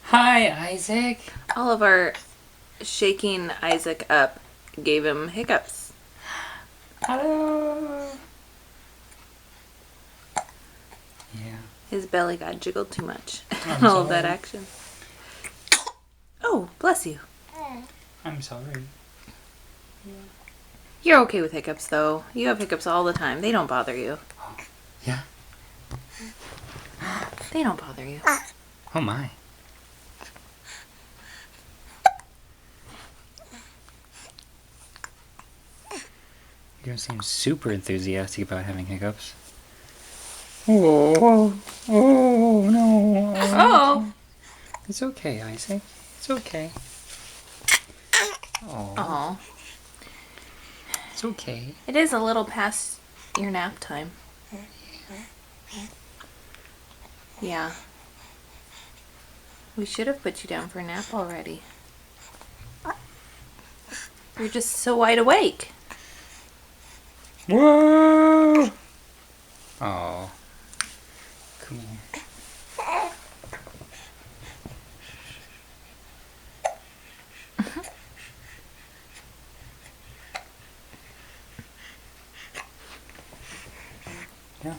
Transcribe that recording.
Hi, Isaac. All of our shaking Isaac up gave him hiccups. Hello. Yeah. His belly got jiggled too much. I'm All of that sorry. action. Oh, bless you. I'm sorry. You're okay with hiccups, though. You have hiccups all the time. They don't bother you. Yeah. They don't bother you. Oh my. You don't seem super enthusiastic about having hiccups. Oh, oh no. Oh. It's okay, Isaac. It's okay. Oh, Oh. it's okay. It is a little past your nap time. Yeah. We should have put you down for a nap already. You're just so wide awake. Whoa! Oh. Come here. Yeah.